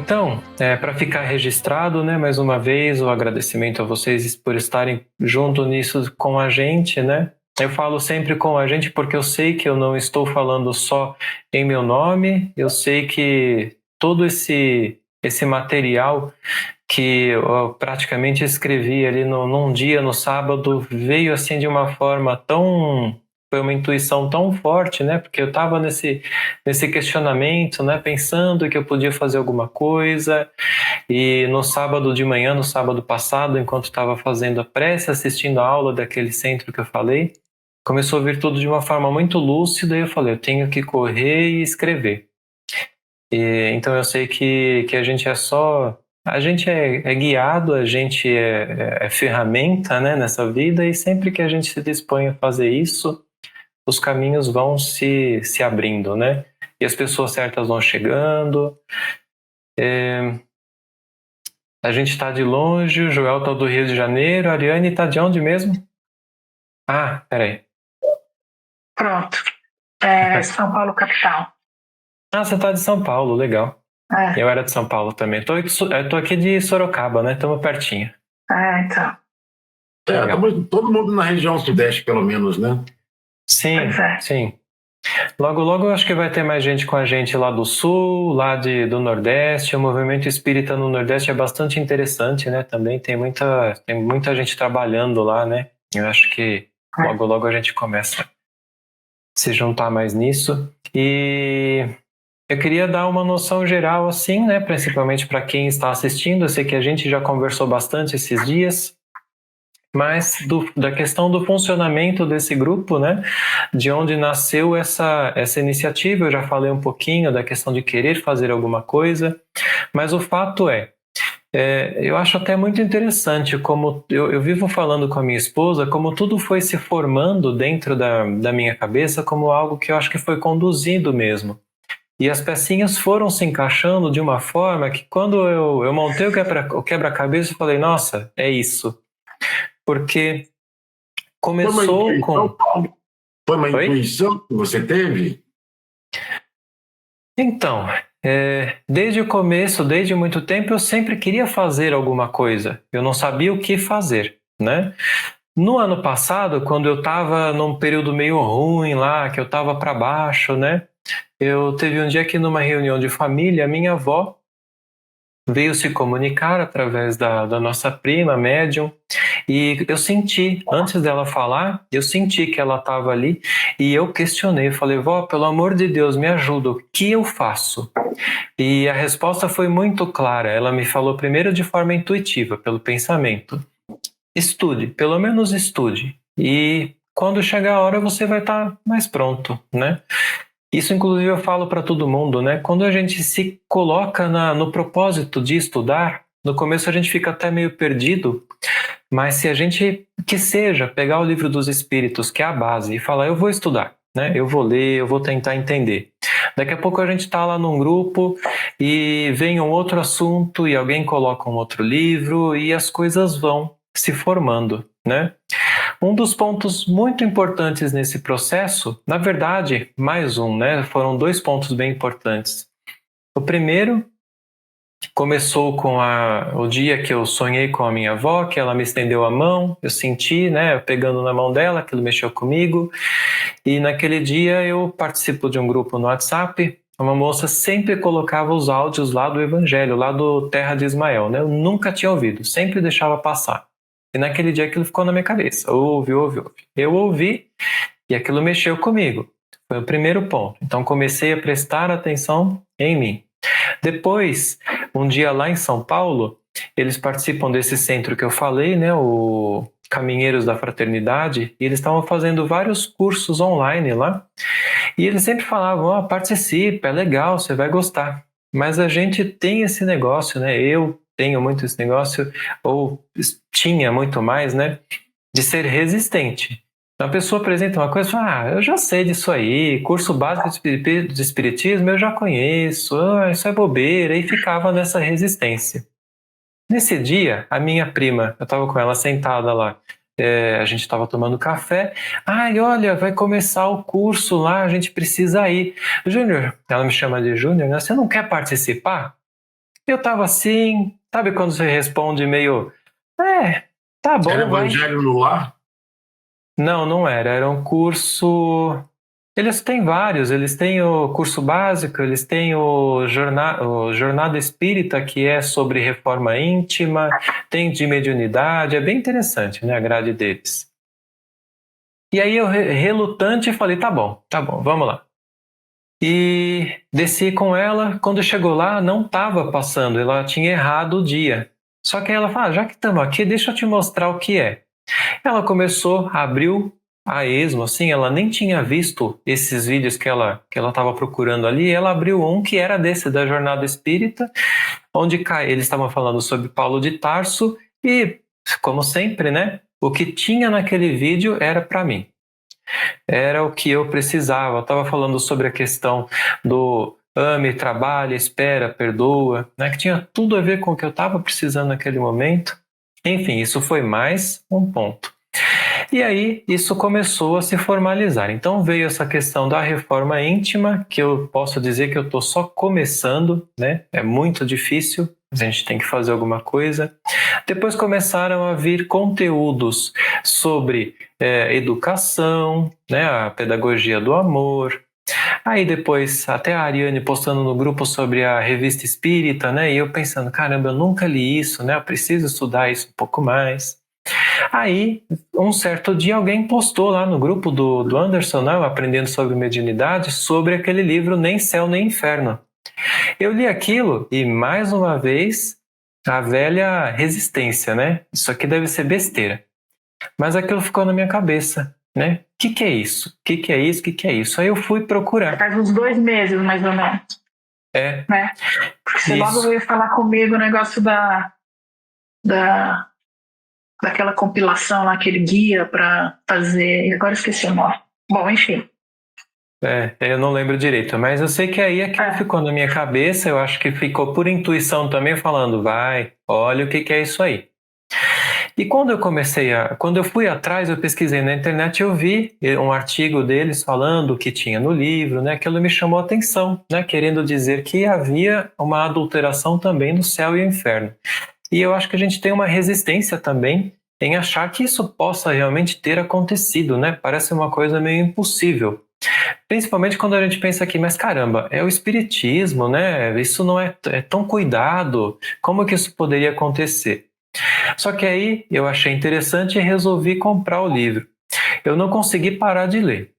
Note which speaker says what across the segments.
Speaker 1: Então, para ficar registrado, né, mais uma vez, o agradecimento a vocês por estarem junto nisso com a gente, né? Eu falo sempre com a gente porque eu sei que eu não estou falando só em meu nome, eu sei que todo esse material que eu praticamente escrevi ali num dia, no sábado, veio assim de uma forma tão... Foi uma intuição tão forte, né? Porque eu estava nesse questionamento, né? Pensando que eu podia fazer alguma coisa. E no sábado de manhã, no sábado passado, enquanto estava fazendo a prece, assistindo a aula daquele centro que eu falei, começou a vir tudo de uma forma muito lúcida e eu falei, eu tenho que correr e escrever. Então eu sei que a gente é só... A gente é guiado, a gente é ferramenta, né, nessa vida, e sempre que a gente se dispõe a fazer isso, os caminhos vão se abrindo, né? E as pessoas certas vão chegando. A gente está de longe, o Joel está do Rio de Janeiro, a Ariane está de onde mesmo? Ah, peraí.
Speaker 2: Pronto. São Paulo, capital.
Speaker 1: Ah, você está de São Paulo, legal.
Speaker 2: É.
Speaker 1: Eu era de São Paulo também. Tô aqui de Sorocaba, né? Estamos pertinho.
Speaker 2: Então.
Speaker 3: Todo mundo na região sudeste, pelo menos, né?
Speaker 1: Sim, sim. Logo, logo eu acho que vai ter mais gente com a gente lá do Sul, lá do Nordeste. O movimento espírita no Nordeste é bastante interessante, né? Também tem muita gente trabalhando lá, né? Eu acho que logo, logo a gente começa a se juntar mais nisso. E eu queria dar uma noção geral, assim, né? Principalmente para quem está assistindo. Eu sei que a gente já conversou bastante esses dias, mas da questão do funcionamento desse grupo, né? De onde nasceu essa iniciativa. Eu já falei um pouquinho da questão de querer fazer alguma coisa, mas o fato eu acho até muito interessante como eu vivo falando com a minha esposa, como tudo foi se formando dentro da minha cabeça como algo que eu acho que foi conduzido mesmo. E as pecinhas foram se encaixando de uma forma que quando eu montei o quebra-cabeça, eu falei, nossa, é isso. Porque começou
Speaker 3: Foi uma intuição que você teve?
Speaker 1: Então, desde o começo, desde muito tempo, eu sempre queria fazer alguma coisa. Eu não sabia o que fazer, né? No ano passado, quando eu estava num período meio ruim lá, que eu estava para baixo, né? Eu teve um dia que numa reunião de família, a minha avó veio se comunicar através da nossa prima, médium, e eu senti, antes dela falar, eu senti que ela estava ali e eu questionei, falei, vó, pelo amor de Deus, me ajuda, o que eu faço? E a resposta foi muito clara, ela me falou primeiro de forma intuitiva, pelo pensamento, estude, pelo menos estude, e quando chegar a hora você vai estar mais pronto, né? Isso, inclusive, eu falo para todo mundo, né? Quando a gente se coloca no propósito de estudar, no começo a gente fica até meio perdido, mas se a gente, que seja, pegar o livro dos Espíritos, que é a base, e falar, eu vou estudar, né? Eu vou ler, eu vou tentar entender. Daqui a pouco a gente está lá num grupo e vem um outro assunto e alguém coloca um outro livro e as coisas vão se formando, né? Um dos pontos muito importantes nesse processo, na verdade, mais um, né? Foram dois pontos bem importantes. O primeiro começou com o dia que eu sonhei com a minha avó, que ela me estendeu a mão, eu senti, né, eu pegando na mão dela, aquilo mexeu comigo, e naquele dia eu participo de um grupo no WhatsApp, uma moça sempre colocava os áudios lá do Evangelho, lá do Terra de Ismael, né? Eu nunca tinha ouvido, sempre deixava passar. E naquele dia aquilo ficou na minha cabeça. Ouve. Eu ouvi e aquilo mexeu comigo. Foi o primeiro ponto. Então comecei a prestar atenção em mim. Depois, um dia lá em São Paulo, eles participam desse centro que eu falei, né, o Caminheiros da Fraternidade, e eles estavam fazendo vários cursos online lá. E eles sempre falavam, participe, é legal, você vai gostar. Mas a gente tem esse negócio, né? Eu tenho muito esse negócio, ou tinha muito mais, né? De ser resistente. Então a pessoa apresenta uma coisa e fala, eu já sei disso aí, curso básico de espiritismo eu já conheço, isso é bobeira, e ficava nessa resistência. Nesse dia, a minha prima, eu estava com ela sentada lá, a gente estava tomando café, olha, vai começar o curso lá, a gente precisa ir. Júnior, ela me chama de Júnior, né? Você não quer participar? Eu tava assim, sabe quando você responde meio, tá bom,
Speaker 3: Era
Speaker 1: vai.
Speaker 3: Evangelho no Lar?
Speaker 1: Não, não era. Era um curso. Eles têm vários. Eles têm o curso básico, eles têm o Jornada Espírita, que é sobre reforma íntima, tem de mediunidade. É bem interessante, né? A grade deles. E aí eu, relutante, falei: tá bom, vamos lá. E desci com ela. Quando chegou lá, não estava passando, ela tinha errado o dia. Só que aí ela falou: já que estamos aqui, deixa eu te mostrar o que é. Ela começou, abriu a esmo, assim, ela nem tinha visto esses vídeos que ela estava procurando ali. Ela abriu um que era desse, da Jornada Espírita, onde eles estavam falando sobre Paulo de Tarso e, como sempre, né, o que tinha naquele vídeo era para mim. Era o que eu precisava. Estava falando sobre a questão do ame, trabalha, espera, perdoa, né, que tinha tudo a ver com o que eu estava precisando naquele momento. Enfim, isso foi mais um ponto. E aí isso começou a se formalizar. Então veio essa questão da reforma íntima, que eu posso dizer que eu estou só começando, né? É muito difícil, a gente tem que fazer alguma coisa. Depois começaram a vir conteúdos sobre educação, né? A pedagogia do amor. Aí depois até a Ariane postando no grupo sobre a Revista Espírita, né? E eu pensando, caramba, eu nunca li isso, né? Eu preciso estudar isso um pouco mais. Aí, um certo dia, alguém postou lá no grupo do Anderson, né, Aprendendo sobre Mediunidade, sobre aquele livro Nem Céu Nem Inferno. Eu li aquilo e, mais uma vez, a velha resistência, né? Isso aqui deve ser besteira. Mas aquilo ficou na minha cabeça, né? O que é isso? O que é isso? O que é isso? Aí eu fui procurar.
Speaker 2: Faz uns 2 meses, mais ou menos. Né? Porque você logo veio falar comigo o negócio daquela compilação lá, aquele guia para fazer. Agora eu esqueci o nome. Bom, enfim.
Speaker 1: Eu não lembro direito, mas eu sei que aí aquilo ficou na minha cabeça, eu acho que ficou por intuição também, falando, vai, olha o que é isso aí. E quando eu fui atrás, eu pesquisei na internet, eu vi um artigo deles falando o que tinha no livro, né? Aquilo me chamou a atenção, né? Querendo dizer que havia uma adulteração também no céu e inferno. E eu acho que a gente tem uma resistência também em achar que isso possa realmente ter acontecido, né? Parece uma coisa meio impossível. Principalmente quando a gente pensa aqui, mas caramba, é o espiritismo, né? Isso não é tão cuidado. Como que isso poderia acontecer? Só que aí eu achei interessante e resolvi comprar o livro. Eu não consegui parar de ler.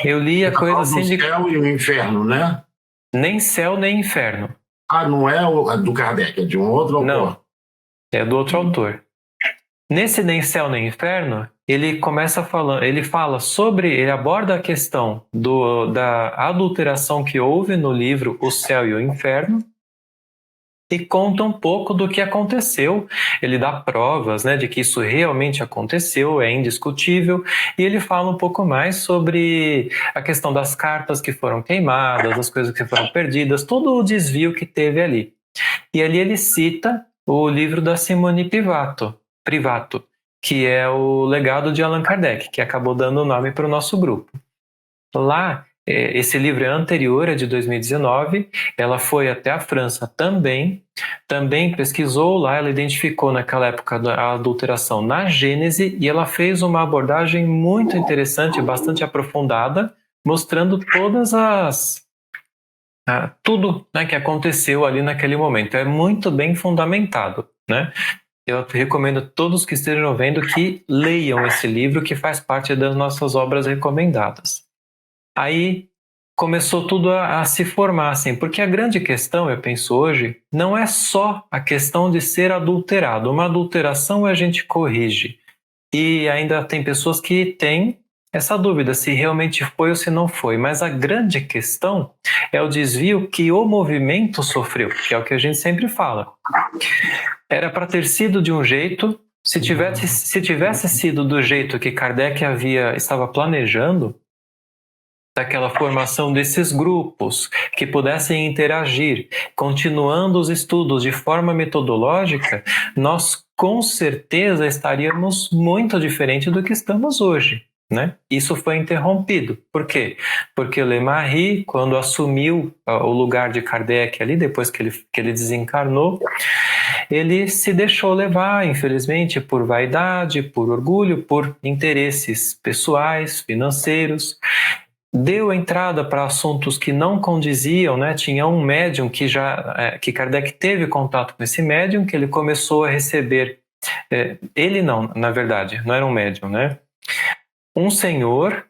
Speaker 1: Eu li a coisa assim de...
Speaker 3: céu e o inferno, né?
Speaker 1: Nem céu, nem inferno.
Speaker 3: Ah, não é do Kardec, é de um outro autor?
Speaker 1: Não, é do outro autor. Nesse Nem Céu, Nem Inferno, ele começa falando, ele aborda a questão da adulteração que houve no livro O Céu e o Inferno e conta um pouco do que aconteceu. Ele dá provas, né, de que isso realmente aconteceu, é indiscutível, e ele fala um pouco mais sobre a questão das cartas que foram queimadas, as coisas que foram perdidas, todo o desvio que teve ali. E ali ele cita o livro da Simone Privato, que é o legado de Allan Kardec, que acabou dando o nome para o nosso grupo. Lá, esse livro é anterior, é de 2019, ela foi até a França também pesquisou lá, ela identificou naquela época a adulteração na Gênese e ela fez uma abordagem muito interessante, bastante aprofundada, mostrando tudo, né, que aconteceu ali naquele momento. É muito bem fundamentado, né? Eu recomendo a todos que estejam vendo que leiam esse livro, que faz parte das nossas obras recomendadas. Aí começou tudo a se formar, assim, porque a grande questão, eu penso hoje, não é só a questão de ser adulterado. Uma adulteração a gente corrige. E ainda tem pessoas que têm essa dúvida se realmente foi ou se não foi. Mas a grande questão é o desvio que o movimento sofreu, que é o que a gente sempre fala. Era para ter sido de um jeito, se tivesse sido do jeito que Kardec estava planejando, daquela formação desses grupos que pudessem interagir, continuando os estudos de forma metodológica, nós com certeza estaríamos muito diferente do que estamos hoje, né? Isso foi interrompido. Por quê? Porque o Lemarie, quando assumiu o lugar de Kardec ali, depois que ele desencarnou, ele se deixou levar, infelizmente, por vaidade, por orgulho, por interesses pessoais, financeiros. Deu entrada para assuntos que não condiziam, né? Tinha um médium que Kardec teve contato com esse médium, que ele começou a receber. Ele não, na verdade, não era um médium, né? Um senhor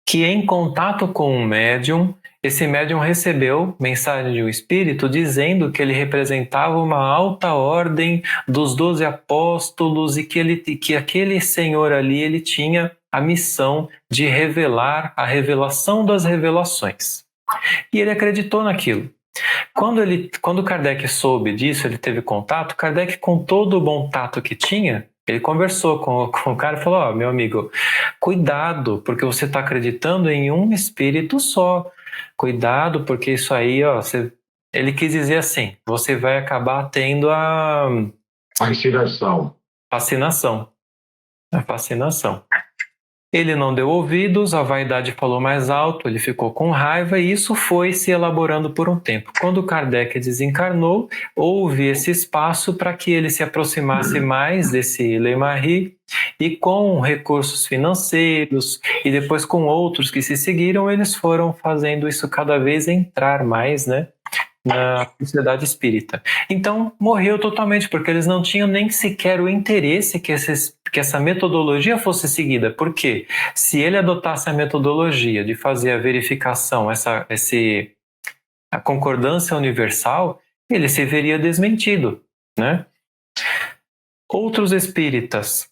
Speaker 1: que, em contato com um médium, esse médium recebeu mensagem de um espírito dizendo que ele representava uma alta ordem dos 12 apóstolos e que aquele senhor ali ele tinha a missão de revelar a revelação das revelações. E ele acreditou naquilo. Quando Kardec soube disso, ele teve contato, Kardec, com todo o bom tato que tinha, ele conversou com o cara e falou: meu amigo, cuidado, porque você está acreditando em um espírito só. Cuidado, porque isso aí, ele quis dizer assim, você vai acabar tendo a fascinação. A fascinação. Ele não deu ouvidos, a vaidade falou mais alto, ele ficou com raiva e isso foi se elaborando por um tempo. Quando Kardec desencarnou, houve esse espaço para que ele se aproximasse mais desse Lemarie e com recursos financeiros e depois com outros que se seguiram, eles foram fazendo isso cada vez entrar mais, né, na sociedade espírita. Então morreu totalmente, porque eles não tinham nem sequer o interesse que essa metodologia fosse seguida. Por quê? Se ele adotasse a metodologia de fazer a verificação, a concordância universal, ele se veria desmentido, né? Outros espíritas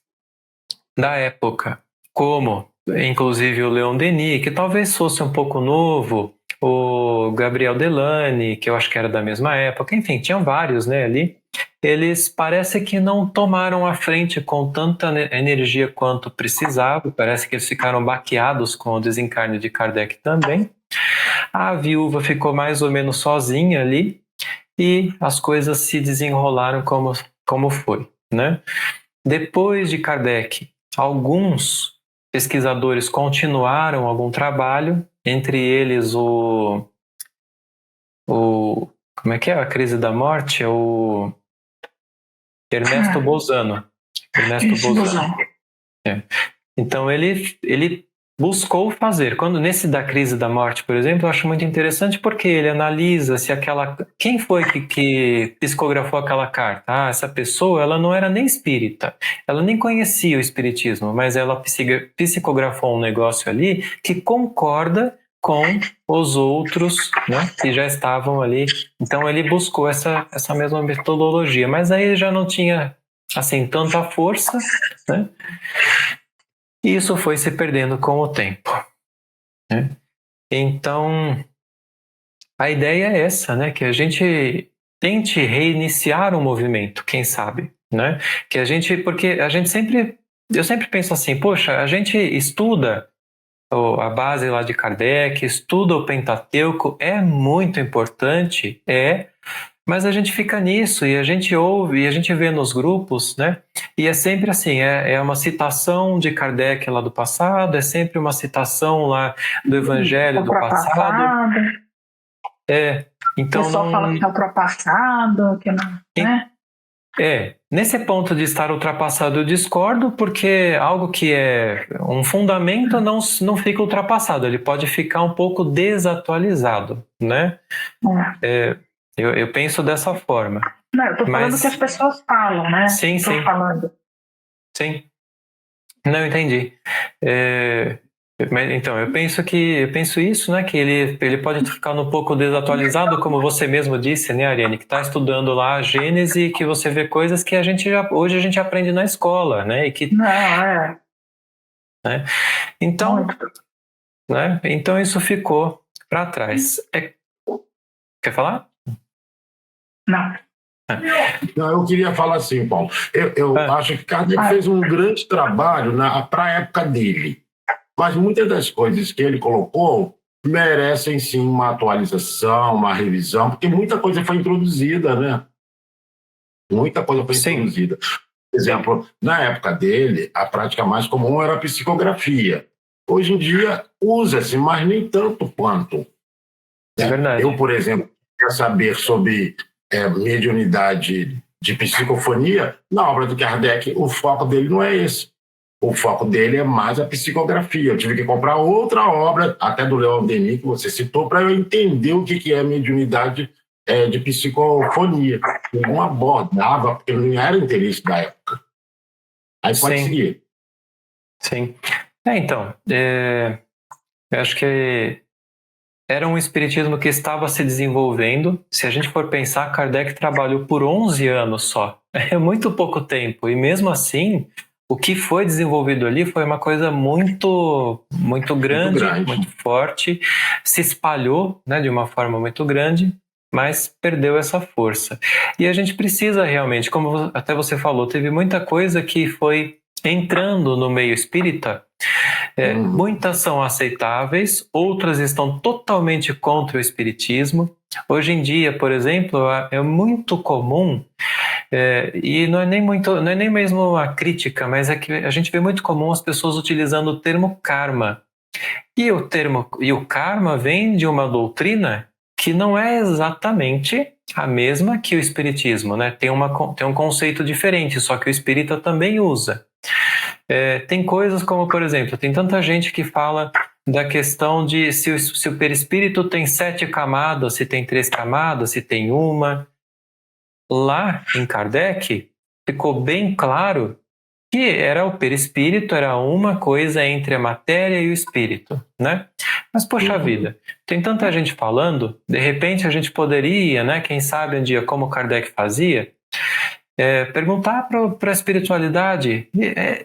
Speaker 1: da época, como inclusive o Leon Denis, que talvez fosse um pouco novo, o Gabriel Delany, que eu acho que era da mesma época, enfim, tinham vários, né, ali. Eles parece que não tomaram a frente com tanta energia quanto precisava, parece que eles ficaram baqueados com o desencarne de Kardec também. A viúva ficou mais ou menos sozinha ali e as coisas se desenrolaram como foi, né? Depois de Kardec, alguns pesquisadores continuaram algum trabalho, entre eles como é que é a crise da morte? É o Ernesto Bolzano. Ernesto Bolzano. Então ele buscou fazer. Nesse da crise da morte, por exemplo, eu acho muito interessante porque ele analisa se quem foi que psicografou aquela carta. Essa pessoa, ela não era nem espírita, ela nem conhecia o espiritismo, mas ela psicografou um negócio ali que concorda com os outros, né, que já estavam ali. Então ele buscou essa mesma metodologia, mas aí já não tinha assim tanta força, né? E isso foi se perdendo com o tempo, né? Então a ideia é essa, né, que a gente tente reiniciar o movimento, quem sabe, né? Porque eu sempre penso assim, poxa, a gente estuda a base lá de Kardec, estuda o Pentateuco, é muito importante, mas a gente fica nisso e a gente ouve e a gente vê nos grupos, né? E é sempre assim, é uma citação de Kardec lá do passado, é sempre uma citação lá do Evangelho do passado. Então
Speaker 2: o pessoal fala que está ultrapassado, que não, né?
Speaker 1: Nesse ponto de estar ultrapassado eu discordo, porque algo que é um fundamento não fica ultrapassado, ele pode ficar um pouco desatualizado, né? Eu penso dessa forma.
Speaker 2: Não, eu estou falando que as pessoas falam, né?
Speaker 1: Sim.
Speaker 2: Falando.
Speaker 1: Sim. Não, entendi. Então, eu penso isso, né? Que ele pode ficar um pouco desatualizado, como você mesmo disse, né, Ariane? Que está estudando lá a Gênese e que você vê coisas que hoje a gente aprende na escola, né? E que, né? Então, né? Então isso ficou para trás. Quer falar?
Speaker 3: Não, eu queria falar assim, Paulo. Eu acho que Kardec fez um grande trabalho para a época dele. Mas muitas das coisas que ele colocou merecem, sim, uma atualização, uma revisão, porque muita coisa foi introduzida, né? Muita coisa foi introduzida. exemplo, na época dele, a prática mais comum era a psicografia. Hoje em dia, usa-se, mas nem tanto quanto.
Speaker 1: É verdade.
Speaker 3: Eu, por exemplo, quero saber sobre mediunidade de psicofonia, na obra do Kardec, o foco dele não é esse. O foco dele é mais a psicografia. Eu tive que comprar outra obra, até do Leon Denis, que você citou, para eu entender o que é mediunidade de psicofonia. Ele não abordava, porque não era interesse da época. Aí pode seguir.
Speaker 1: Sim. Então, eu acho que era um espiritismo que estava se desenvolvendo. Se a gente for pensar, Kardec trabalhou por 11 anos só. É muito pouco tempo. E mesmo assim, o que foi desenvolvido ali foi uma coisa muito grande, muito forte. Se espalhou, né, de uma forma muito grande, mas perdeu essa força. E a gente precisa realmente, como até você falou, teve muita coisa que foi entrando no meio espírita. Muitas são aceitáveis, outras estão totalmente contra o espiritismo. Hoje em dia, por exemplo, é muito comum, e não é nem mesmo uma crítica, mas é que a gente vê muito comum as pessoas utilizando o termo karma. E o karma vem de uma doutrina que não é exatamente a mesma que o espiritismo, né? Tem um conceito diferente, só que o espírita também usa. Tem coisas como, por exemplo, tem tanta gente que fala da questão de se o perispírito tem 7 camadas, se tem 3 camadas, se tem uma. Lá em Kardec ficou bem claro que o perispírito era uma coisa entre a matéria e o espírito, né? Mas, poxa vida, tem tanta gente falando, de repente a gente poderia, né, quem sabe um dia como Kardec fazia, perguntar para a espiritualidade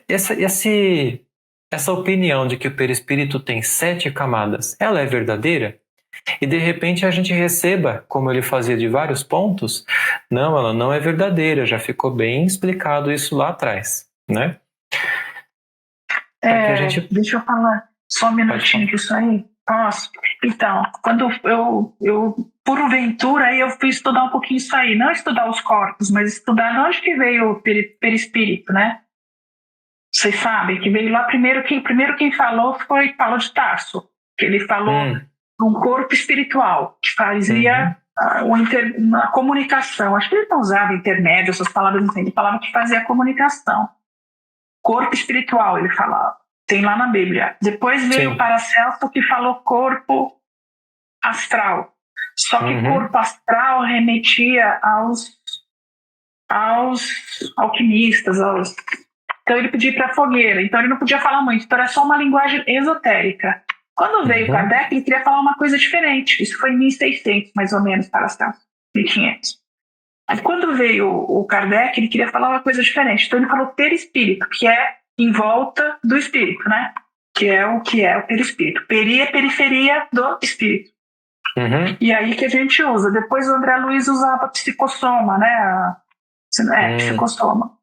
Speaker 1: essa opinião de que o perispírito tem 7 camadas, ela é verdadeira? E de repente a gente receba, como ele fazia de vários pontos, não, ela não é verdadeira, já ficou bem explicado isso lá atrás, né?
Speaker 2: Deixa eu falar só um minutinho disso aí. Posso? Então, quando eu porventura, aí eu fui estudar um pouquinho isso aí, não estudar os corpos, mas estudar de onde que veio o perispírito, né? Vocês sabem que veio lá primeiro quem falou foi Paulo de Tarso, que ele falou um corpo espiritual que fazia uma comunicação. Acho que ele não usava intermédio, essas palavras, não tem, ele falava que fazia a comunicação. Corpo espiritual, ele falava. Tem lá na Bíblia. Depois veio o Paracelso que falou corpo astral. Só que corpo astral remetia aos alquimistas. Então ele podia ir para a fogueira. Então ele não podia falar muito. Então era só uma linguagem esotérica. Quando veio Kardec, ele queria falar uma coisa diferente. Isso foi em 1600, mais ou menos, Paracelso. 1500. Aí quando veio o Kardec, ele queria falar uma coisa diferente. Então ele falou perispírito, que é em volta do espírito, né? Que é o perispírito. Peri é periferia do espírito. E aí que a gente usa. Depois o André Luiz usava psicossoma, né? Psicossoma.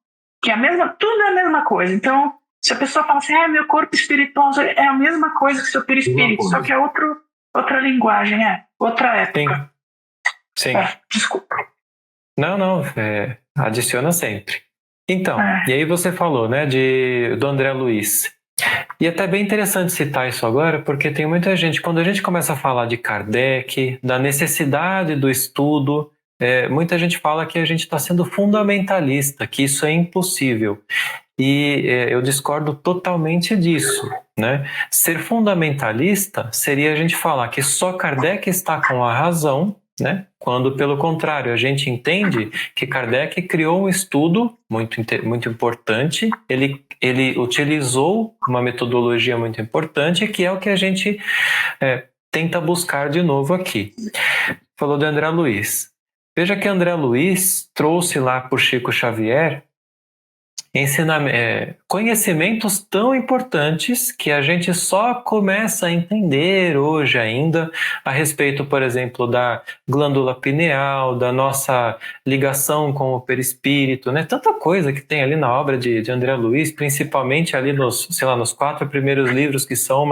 Speaker 2: Que é tudo é a mesma coisa. Então, se a pessoa fala assim, meu corpo espiritual é a mesma coisa que seu perispírito, só que é outra linguagem, outra época.
Speaker 1: Sim.
Speaker 2: Desculpa.
Speaker 1: Não, adiciona sempre. Então, e aí você falou, né, do André Luiz. E é até bem interessante citar isso agora, porque tem muita gente, quando a gente começa a falar de Kardec, da necessidade do estudo, muita gente fala que a gente está sendo fundamentalista, que isso é impossível. E eu discordo totalmente disso, né? Ser fundamentalista seria a gente falar que só Kardec está com a razão, né? Quando, pelo contrário, a gente entende que Kardec criou um estudo muito importante, ele utilizou uma metodologia muito importante, que é o que a gente tenta buscar de novo aqui. Falou de André Luiz. Veja que André Luiz trouxe lá por Chico Xavier conhecimentos tão importantes que a gente só começa a entender hoje ainda a respeito, por exemplo, da glândula pineal, da nossa ligação com o perispírito, né? Tanta coisa que tem ali na obra de André Luiz, principalmente ali nos 4 primeiros livros que são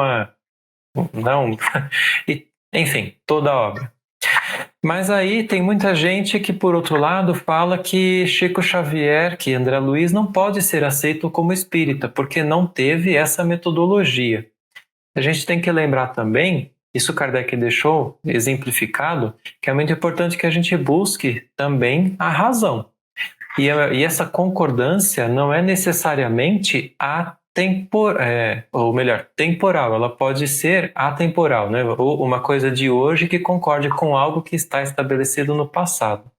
Speaker 1: enfim, toda a obra. Mas aí tem muita gente que, por outro lado, fala que Chico Xavier, que André Luiz não pode ser aceito como espírita, porque não teve essa metodologia. A gente tem que lembrar também, isso Kardec deixou exemplificado, que é muito importante que a gente busque também a razão. E essa concordância não é necessariamente temporal, ela pode ser atemporal, né? Ou uma coisa de hoje que concorde com algo que está estabelecido no passado.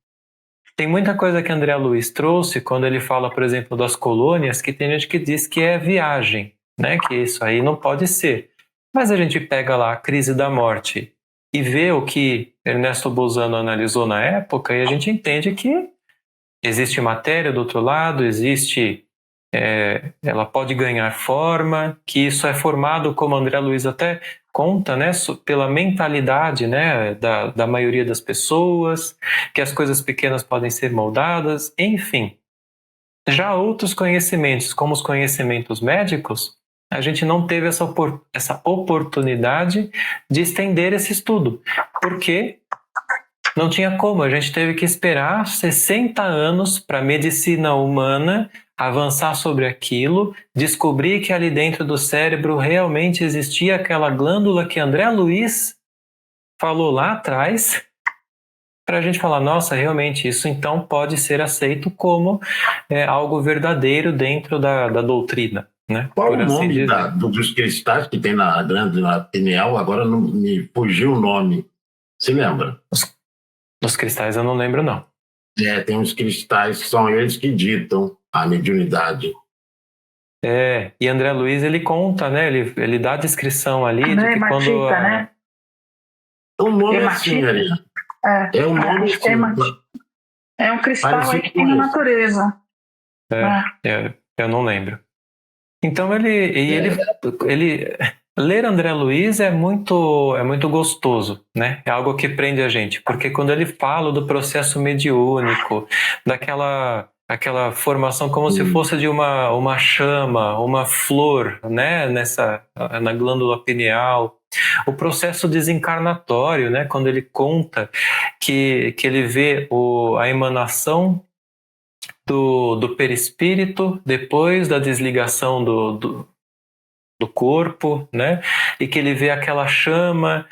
Speaker 1: Tem muita coisa que André Luiz trouxe quando ele fala, por exemplo, das colônias, que tem gente que diz que é viagem, né? Que isso aí não pode ser. Mas a gente pega lá a crise da morte e vê o que Ernesto Bolzano analisou na época e a gente entende que existe matéria do outro lado, ela pode ganhar forma, que isso é formado, como André Luiz até conta, né, pela mentalidade, né, da maioria das pessoas, que as coisas pequenas podem ser moldadas, enfim. Já outros conhecimentos, como os conhecimentos médicos, a gente não teve essa oportunidade de estender esse estudo, porque não tinha como, a gente teve que esperar 60 anos para a medicina humana avançar sobre aquilo, descobrir que ali dentro do cérebro realmente existia aquela glândula que André Luiz falou lá atrás, para a gente falar, nossa, realmente isso então pode ser aceito como algo verdadeiro dentro da doutrina. Né?
Speaker 3: Qual o nome dos cristais que tem na glândula pineal? Agora não me fugiu o nome. Você lembra?
Speaker 1: Os cristais eu não lembro, não.
Speaker 3: Tem uns cristais que são eles que ditam a mediunidade.
Speaker 1: E André Luiz, ele conta, né? Ele dá a descrição ali de que quando...
Speaker 2: né?
Speaker 3: O nome assim, ali. É um nome assim.
Speaker 2: É um cristal aí que tem na natureza.
Speaker 1: Eu não lembro. Então ele ler André Luiz é muito gostoso, né? É algo que prende a gente, porque quando ele fala do processo mediúnico, aquela formação como se fosse de uma chama, uma flor, né? Na glândula pineal, o processo desencarnatório, né? Quando ele conta que ele vê a emanação do perispírito depois da desligação do corpo, né? E que ele vê aquela chama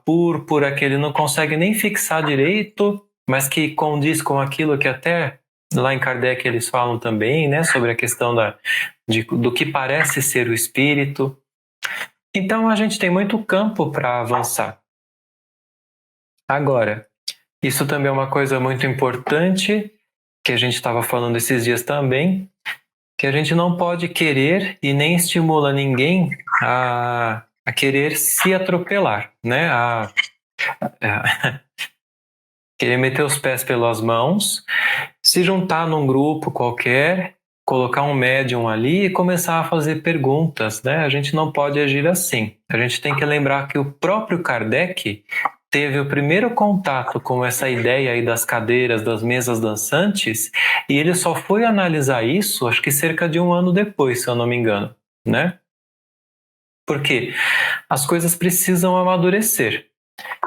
Speaker 1: púrpura que ele não consegue nem fixar direito, mas que condiz com aquilo que até lá em Kardec eles falam também, né? Sobre a questão do que parece ser o espírito. Então a gente tem muito campo para avançar. Agora, isso também é uma coisa muito importante que a gente estava falando esses dias também, que a gente não pode querer e nem estimula ninguém a querer se atropelar, né? A querer meter os pés pelas mãos, se juntar num grupo qualquer, colocar um médium ali e começar a fazer perguntas, né? A gente não pode agir assim. A gente tem que lembrar que o próprio Kardec teve o primeiro contato com essa ideia aí das cadeiras, das mesas dançantes, e ele só foi analisar isso, acho que cerca de 1 ano depois, se eu não me engano, né? Porque as coisas precisam amadurecer.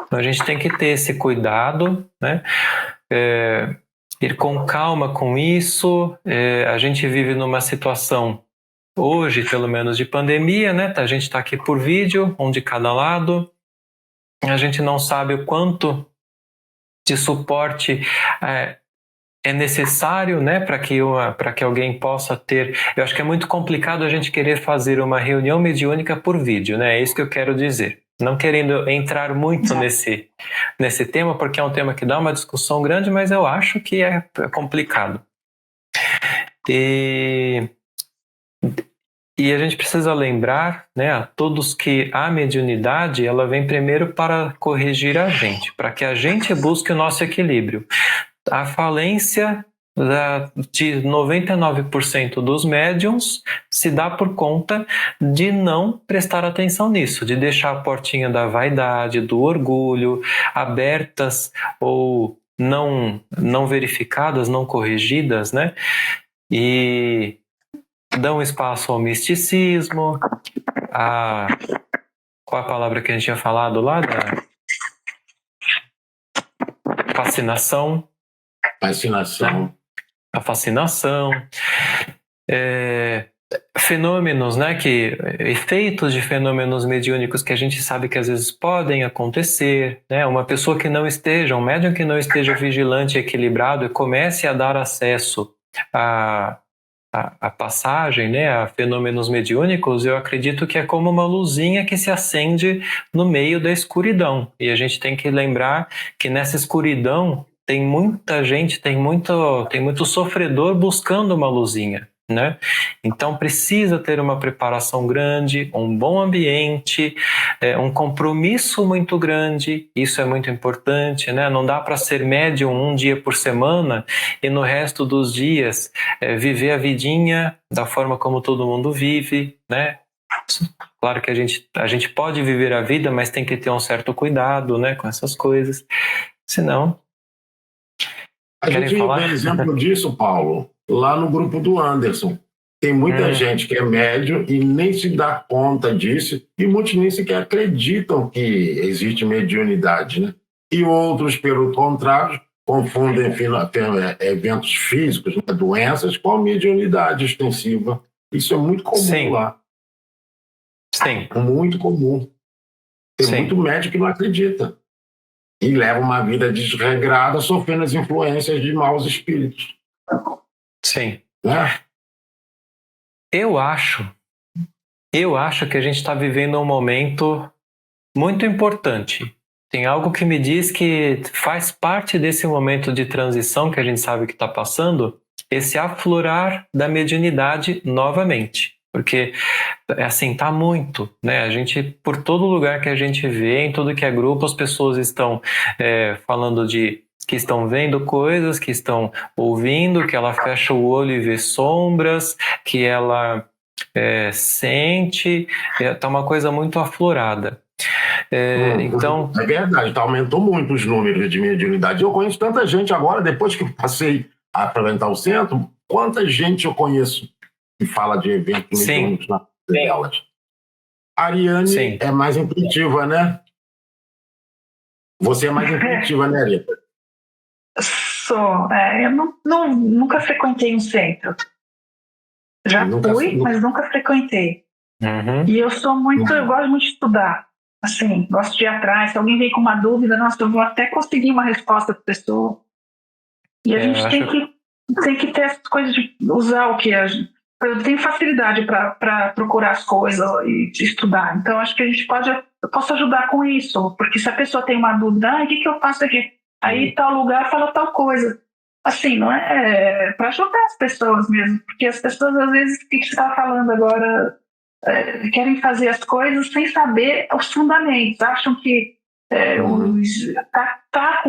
Speaker 1: Então a gente tem que ter esse cuidado, né? Ir com calma com isso. A gente vive numa situação, hoje pelo menos, de pandemia, né? A gente está aqui por vídeo, um de cada lado. A gente não sabe o quanto de suporte é necessário, né, para que alguém possa ter. Eu acho que é muito complicado a gente querer fazer uma reunião mediúnica por vídeo, né? É isso que eu quero dizer. Não querendo entrar muito nesse tema, porque é um tema que dá uma discussão grande, mas eu acho que é complicado. E a gente precisa lembrar, né, a todos que a mediunidade ela vem primeiro para corrigir a gente, para que a gente busque o nosso equilíbrio. A falência de 99% dos médiums se dá por conta de não prestar atenção nisso, de deixar a portinha da vaidade, do orgulho abertas ou não verificadas, não corrigidas, né? E dão espaço ao misticismo, qual a palavra que a gente tinha falado lá? fascinação.
Speaker 3: Fascinação.
Speaker 1: A fascinação. Fenômenos, né, efeitos de fenômenos mediúnicos que a gente sabe que às vezes podem acontecer, né, uma pessoa que não esteja, um médium que não esteja vigilante e equilibrado e comece a dar acesso a passagem, né, a fenômenos mediúnicos, eu acredito que é como uma luzinha que se acende no meio da escuridão, e a gente tem que lembrar que nessa escuridão tem muita gente, tem muito sofredor buscando uma luzinha, né? Então precisa ter uma preparação grande, um bom ambiente, um compromisso muito grande, isso é muito importante, né? Não dá para ser médium um dia por semana e no resto dos dias viver a vidinha da forma como todo mundo vive, né? Claro que a gente pode viver a vida, mas tem que ter um certo cuidado, né, com essas coisas, senão...
Speaker 3: A gente vê exemplo disso, Paulo, lá no grupo do Anderson. Tem muita gente que é médium e nem se dá conta disso, e muitos nem sequer acreditam que existe mediunidade, né? E outros, pelo contrário, confundem eventos físicos, né, doenças, com a mediunidade extensiva. Isso é muito comum lá.
Speaker 1: Sim.
Speaker 3: Muito comum. Tem muito médico que não acredita. E leva uma vida desregrada, sofrendo as influências de maus espíritos.
Speaker 1: Sim.
Speaker 3: Né?
Speaker 1: Eu acho que a gente está vivendo um momento muito importante. Tem algo que me diz que faz parte desse momento de transição que a gente sabe que está passando, esse aflorar da mediunidade novamente. Porque, assim, tá muito, né? A gente, por todo lugar que a gente vê, em tudo que é grupo, as pessoas estão falando que estão vendo coisas, que estão ouvindo, que ela fecha o olho e vê sombras, que ela sente, tá uma coisa muito aflorada. Então...
Speaker 3: É verdade, aumentou muito os números de mediunidade. Eu conheço tanta gente agora, depois que eu passei a frequentar o centro, quanta gente eu conheço que fala de eventos mediúnicos na delas. A Ariane é mais intuitiva, né? Você é mais intuitiva, né, Rita?
Speaker 2: Sou. Eu nunca frequentei um centro. Já fui, mas nunca frequentei.
Speaker 1: Uhum.
Speaker 2: E eu gosto muito de estudar. Assim, gosto de ir atrás. Se alguém vem com uma dúvida, eu vou até conseguir uma resposta para a pessoa. E a gente tem que ter essas coisas de usar o que eu tenho facilidade para procurar as coisas e estudar. Então, acho que eu posso ajudar com isso. Porque se a pessoa tem uma dúvida, o que eu faço aqui? Aí tal lugar fala tal coisa. Assim, não é para ajudar as pessoas mesmo. Porque as pessoas, às vezes, o que você está falando agora, querem fazer as coisas sem saber os fundamentos. Acham que tá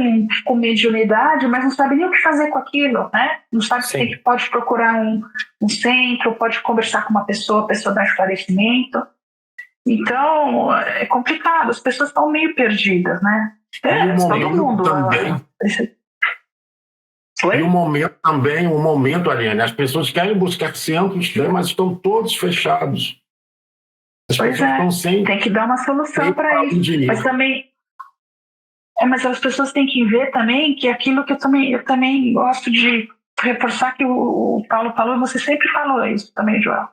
Speaker 2: com mediunidade, mas não sabe nem o que fazer com aquilo, né? Não sabe que pode procurar um centro, pode conversar com uma pessoa, a pessoa dá esclarecimento. Então, é complicado, as pessoas estão meio perdidas, né? Todo mundo.
Speaker 3: E o momento, Ariane, as pessoas querem buscar centros, né, mas estão todos fechados. As pessoas estão sem...
Speaker 2: Tem que dar uma solução para isso. Mas também... mas as pessoas têm que ver também que aquilo que eu também gosto de reforçar, que o Paulo falou, você sempre falou isso também, Joel.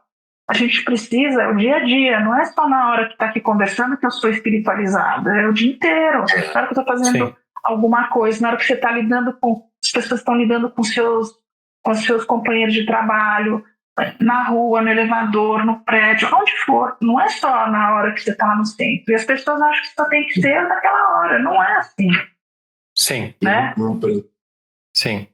Speaker 2: A gente precisa, o dia a dia, não é só na hora que está aqui conversando que eu sou espiritualizada, é o dia inteiro. Na hora que eu estou fazendo alguma coisa, na hora que você está lidando com... As pessoas estão lidando com seus companheiros de trabalho, na rua, no elevador, no prédio, onde for. Não é só na hora que você está lá no centro. E as pessoas acham que só tem que ser naquela hora. Não é assim.
Speaker 1: Sim.
Speaker 2: Né?
Speaker 1: Sim.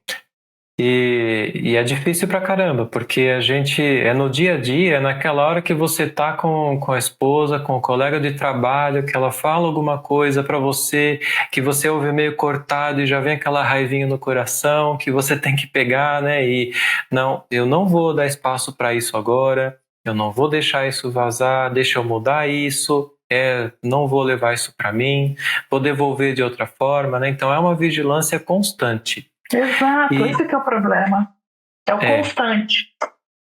Speaker 1: E é difícil pra caramba, porque a gente no dia a dia, naquela hora que você tá com a esposa, com o colega de trabalho, que ela fala alguma coisa pra você, que você ouve meio cortado e já vem aquela raivinha no coração, que você tem que pegar, né? E não, eu não vou dar espaço para isso agora, eu não vou deixar isso vazar, deixa eu mudar isso. Não vou levar isso para mim, vou devolver de outra forma, né? Então é uma vigilância constante.
Speaker 2: Exato, esse que é o problema. É o constante.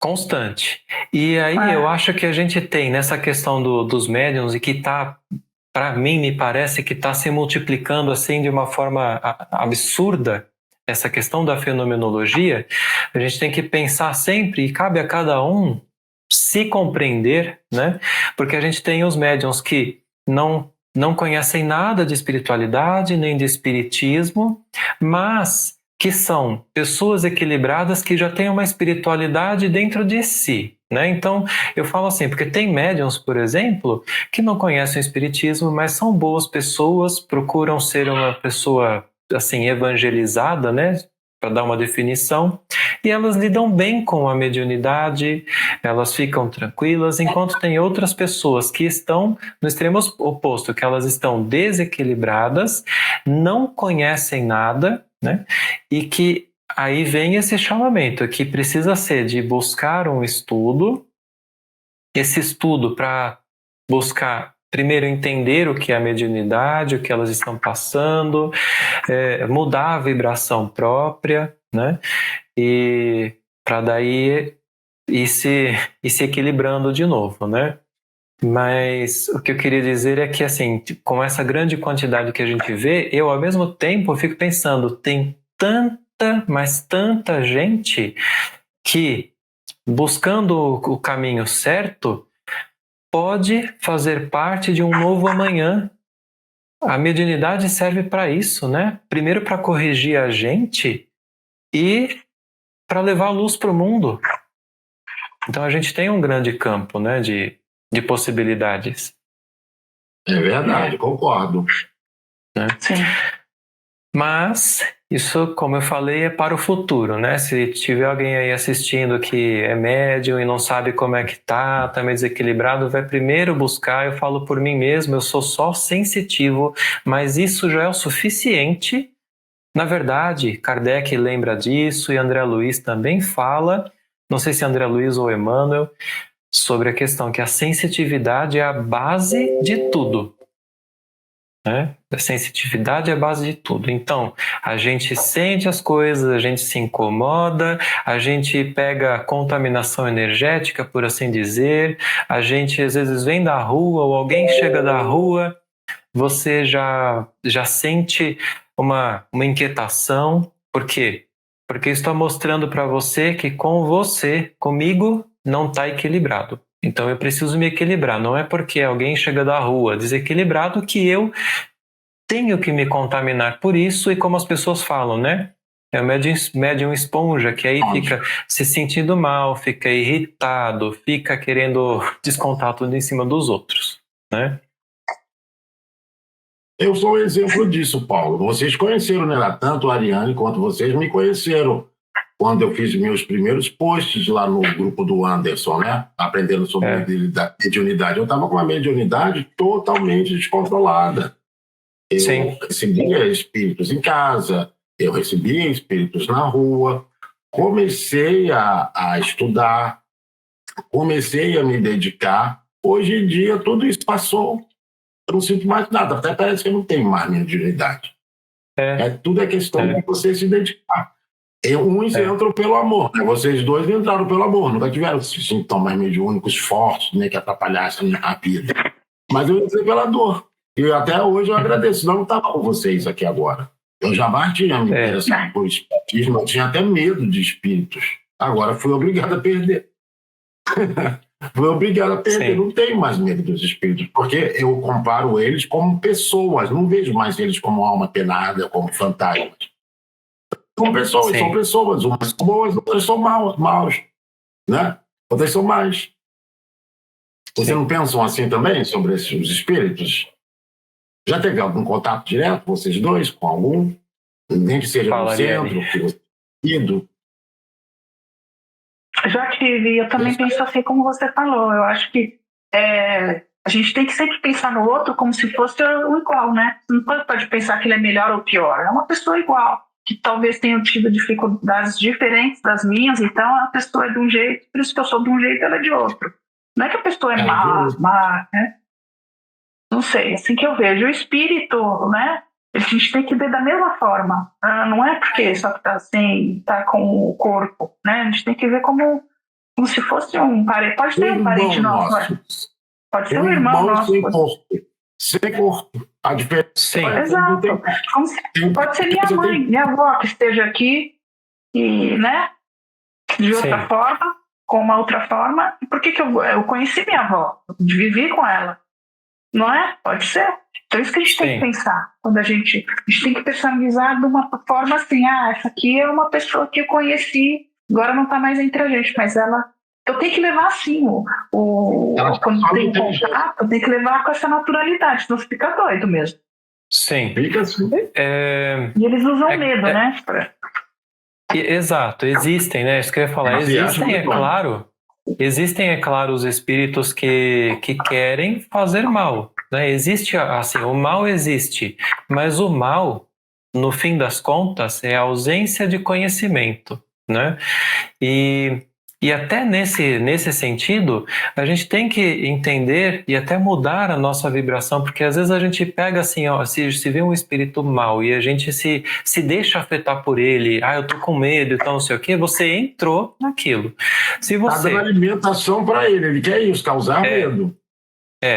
Speaker 1: Constante. E aí eu acho que a gente tem nessa questão dos médiums e que está para mim, me parece que está se multiplicando assim de uma forma absurda, essa questão da fenomenologia. A gente tem que pensar sempre, e cabe a cada um se compreender, né? Porque a gente tem os médiuns que não conhecem nada de espiritualidade, nem de espiritismo, mas que são pessoas equilibradas que já têm uma espiritualidade dentro de si, né? Então, eu falo assim, porque tem médiuns, por exemplo, que não conhecem o espiritismo, mas são boas pessoas, procuram ser uma pessoa, assim, evangelizada, né? Para dar uma definição, e elas lidam bem com a mediunidade, elas ficam tranquilas, enquanto tem outras pessoas que estão no extremo oposto, que elas estão desequilibradas, não conhecem nada, né? E que aí vem esse chamamento, que precisa ser de buscar um estudo, esse estudo para buscar primeiro entender o que é a mediunidade, o que elas estão passando, mudar a vibração própria, né? E para daí ir se equilibrando de novo, né? Mas o que eu queria dizer é que, assim, com essa grande quantidade que a gente vê, eu, ao mesmo tempo, fico pensando, tem tanta, mas tanta gente que, buscando o caminho certo, pode fazer parte de um novo amanhã. A mediunidade serve para isso, né? Primeiro para corrigir a gente e para levar a luz para o mundo. Então a gente tem um grande campo, né, de possibilidades.
Speaker 3: É verdade, concordo.
Speaker 1: Né?
Speaker 2: Sim.
Speaker 1: Mas isso, como eu falei, é para o futuro, né? Se tiver alguém aí assistindo que é médium e não sabe como é que tá meio desequilibrado, vai primeiro buscar. Eu falo por mim mesmo, eu sou só sensitivo, mas isso já é o suficiente. Na verdade, Kardec lembra disso e André Luiz também fala, não sei se André Luiz ou Emmanuel, sobre a questão que a sensitividade é a base de tudo. Né? A sensitividade é a base de tudo. Então, a gente sente as coisas, a gente se incomoda, a gente pega contaminação energética, por assim dizer, a gente às vezes vem da rua ou alguém chega da rua, você já sente uma inquietação. Por quê? Porque está mostrando para você que com você, comigo, não está equilibrado. Então eu preciso me equilibrar. Não é porque alguém chega da rua desequilibrado que eu tenho que me contaminar por isso. E como as pessoas falam, né? É o médium esponja, que aí fica se sentindo mal, fica irritado, fica querendo descontar tudo em cima dos outros, né?
Speaker 3: Eu sou um exemplo disso, Paulo. Vocês conheceram, né? Tanto a Ariane quanto vocês me conheceram quando eu fiz meus primeiros posts lá no grupo do Anderson, né? Aprendendo sobre mediunidade. Eu estava com uma mediunidade totalmente descontrolada. Eu recebia espíritos em casa, eu recebia espíritos na rua, comecei a estudar, comecei a me dedicar. Hoje em dia, tudo isso passou. Eu não sinto mais nada, até parece que eu não tenho mais mediunidade. Tudo é questão de você se dedicar. Uns entram pelo amor, né? Vocês dois entraram pelo amor, nunca tiveram sintomas mediúnicos fortes, né, que atrapalhassem a vida. Mas eu entrei pela dor. E até hoje eu agradeço, não estava com vocês aqui agora. Eu jamais tinha me interessado por espiritismo, eu tinha até medo de espíritos. Agora fui obrigado a perder. Fui obrigado a perder, não tenho mais medo dos espíritos, porque eu comparo eles como pessoas, não vejo mais eles como alma penada, como fantasmas. São pessoas, umas são boas, outras são maus, né? Outras são más. Vocês não pensam assim também sobre os espíritos? Já teve algum contato direto, vocês dois, com algum? Nem que seja no centro, que você tenha ido?
Speaker 2: Já tive, eu também penso assim como você falou. Eu acho que a gente tem que sempre pensar no outro como se fosse o igual, né? Não pode pensar que ele é melhor ou pior. É uma pessoa igual, que talvez tenha tido dificuldades diferentes das minhas, então a pessoa é de um jeito, por isso que eu sou de um jeito, ela é de outro. Não é que a pessoa é má, né? Não sei, assim que eu vejo. O espírito, né? A gente tem que ver da mesma forma. Não é porque só que está assim, tá com o corpo, né? A gente tem que ver como se fosse um parente. Pode ser um parente nosso. Pode ser um irmão nosso.
Speaker 3: sem corpo. A diferença
Speaker 1: Sim.
Speaker 2: Exato. Pode ser minha mãe, minha avó que esteja aqui e, né, de outra forma, com uma outra forma. Por que eu conheci minha avó? Vivi com ela. Não é? Pode ser. Então isso que a gente tem que pensar. Quando a gente tem que personalizar de uma forma assim, essa aqui é uma pessoa que eu conheci, agora não está mais entre a gente, mas ela... Eu tenho que levar assim, quando tem contato, eu tenho que levar com essa naturalidade, senão você fica doido mesmo.
Speaker 1: Sim.
Speaker 3: Fica assim.
Speaker 2: E eles usam medo, né?
Speaker 1: Exato, existem, né? Isso que eu ia falar. Existem, é claro, os espíritos que querem fazer mal, né? Existe, assim, o mal existe, mas o mal, no fim das contas, é a ausência de conhecimento, né? E até nesse sentido, a gente tem que entender e até mudar a nossa vibração, porque às vezes a gente pega assim, se vê um espírito mau e a gente se deixa afetar por ele, eu tô com medo e tal, não sei o quê, você entrou naquilo. Se você...
Speaker 3: Tá dando alimentação para ele quer isso, causar medo.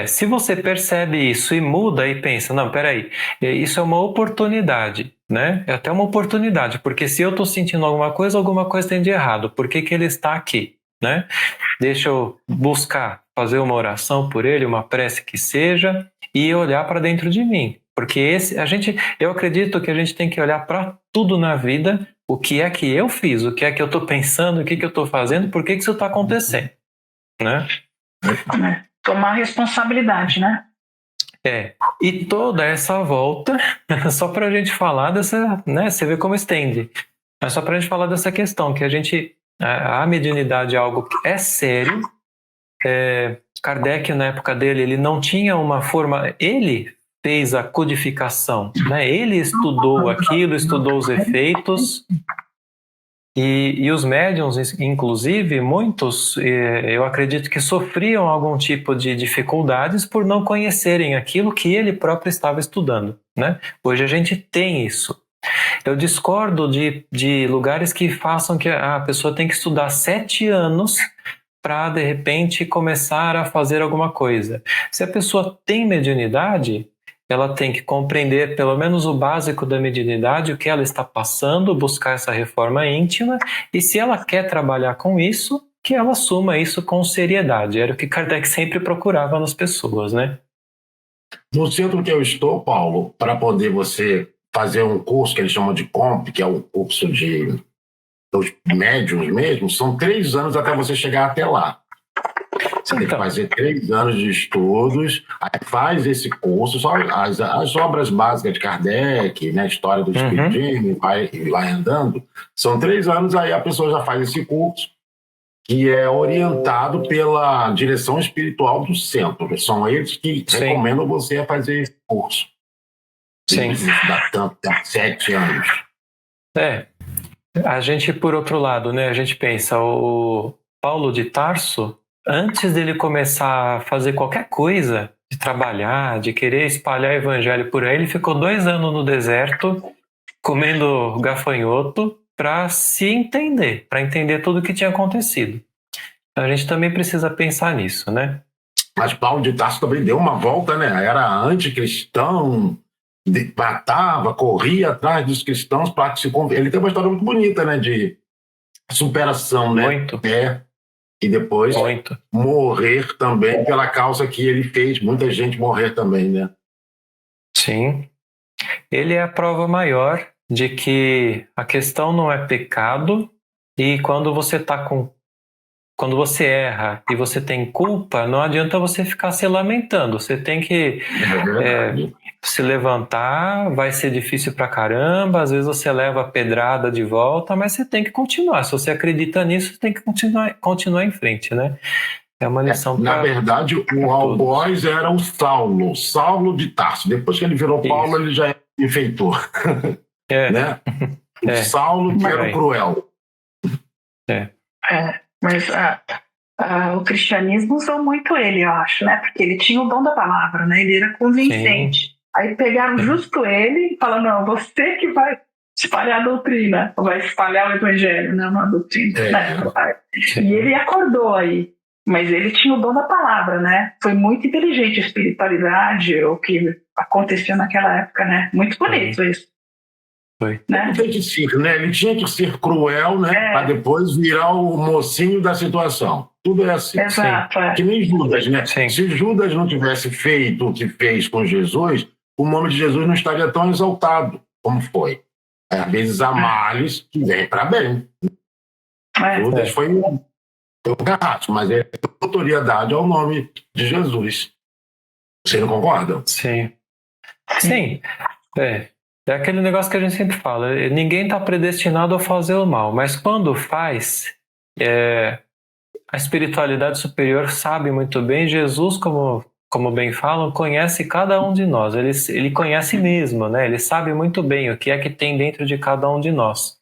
Speaker 1: Se você percebe isso e muda e pensa, não, peraí, isso é uma oportunidade, né? É até uma oportunidade, porque se eu estou sentindo alguma coisa tem de errado. Por que ele está aqui, né? Deixa eu buscar, fazer uma oração por ele, uma prece que seja, e olhar para dentro de mim. Porque eu acredito que a gente tem que olhar para tudo na vida, o que é que eu fiz, o que é que eu estou pensando, o que eu estou fazendo, por que isso está acontecendo, né?
Speaker 2: Tomar responsabilidade, né?
Speaker 1: E toda essa volta, só para a gente falar dessa, né? Você vê como estende. Mas só para a gente falar dessa questão, que a mediunidade é algo que é sério. Kardec, na época dele, ele não tinha uma forma, ele fez a codificação, né? Ele estudou aquilo, estudou os efeitos. E os médiuns, inclusive, muitos, eu acredito que sofriam algum tipo de dificuldades por não conhecerem aquilo que ele próprio estava estudando, né? Hoje a gente tem isso. Eu discordo de lugares que façam que a pessoa tem que estudar 7 anos para, de repente, começar a fazer alguma coisa. Se a pessoa tem mediunidade, ela tem que compreender pelo menos o básico da mediunidade, o que ela está passando, buscar essa reforma íntima, e se ela quer trabalhar com isso, que ela assuma isso com seriedade. Era o que Kardec sempre procurava nas pessoas, né?
Speaker 3: No centro que eu estou, Paulo, para poder você fazer um curso que eles chamam de COMP, que é o curso dos médiuns mesmo, são 3 anos até você chegar até lá. Você tem que fazer 3 anos de estudos, aí faz esse curso, só as obras básicas de Kardec, né, história do Espiritismo, vai andando. São 3 anos, aí a pessoa já faz esse curso, que é orientado pela direção espiritual do centro. São eles que recomendam você a fazer esse curso.
Speaker 1: Sim.
Speaker 3: Dá 7 anos.
Speaker 1: A gente, por outro lado, né, a gente pensa, o Paulo de Tarso, antes dele começar a fazer qualquer coisa, de trabalhar, de querer espalhar o evangelho por aí, ele ficou 2 anos no deserto, comendo gafanhoto, para se entender, para entender tudo o que tinha acontecido. A gente também precisa pensar nisso, né?
Speaker 3: Mas Paulo de Tarso também deu uma volta, né? Era anticristão, matava, corria atrás dos cristãos para se converter. Ele tem uma história muito bonita, né? De superação, né?
Speaker 1: Muito.
Speaker 3: E depois morrer também pela causa que ele fez. Muita gente morrer também, né?
Speaker 1: Sim. Ele é a prova maior de que a questão não é pecado, e quando você erra e você tem culpa, não adianta você ficar se lamentando. Você tem que se levantar, vai ser difícil pra caramba, às vezes você leva a pedrada de volta, mas você tem que continuar. Se você acredita nisso, você tem que continuar em frente, né? É uma lição
Speaker 3: Na verdade, o algoz era o Saulo de Tarso. Depois que ele virou Paulo, ele já enfeitou. Né? O Saulo que era o cruel.
Speaker 2: Mas o cristianismo usou muito ele, eu acho, né? Porque ele tinha o dom da palavra, né? Ele era convincente. Sim. Aí pegaram justo ele e falaram, não, você que vai espalhar a doutrina, vai espalhar o evangelho, não a doutrina. Né? E ele acordou aí. Mas ele tinha o dom da palavra, né? Foi muito inteligente a espiritualidade, o que aconteceu naquela época, né? Muito bonito isso.
Speaker 1: Foi.
Speaker 2: Né?
Speaker 3: Não tem que ser, né? Ele tinha que ser cruel, né? Para depois virar o mocinho da situação. Tudo é assim.
Speaker 2: Exato,
Speaker 3: Que nem Judas, né?
Speaker 1: Sim.
Speaker 3: Se Judas não tivesse feito o que fez com Jesus, o nome de Jesus não estaria tão exaltado como foi. Às vezes há males que vêm para bem. Judas foi um gato, mas ele tem notoriedade ao nome de Jesus. Você não concorda?
Speaker 1: Sim. Sim. É aquele negócio que a gente sempre fala, ninguém está predestinado a fazer o mal, mas quando faz, a espiritualidade superior sabe muito bem, Jesus, como bem falam, conhece cada um de nós, ele conhece mesmo, né? Ele sabe muito bem o que é que tem dentro de cada um de nós.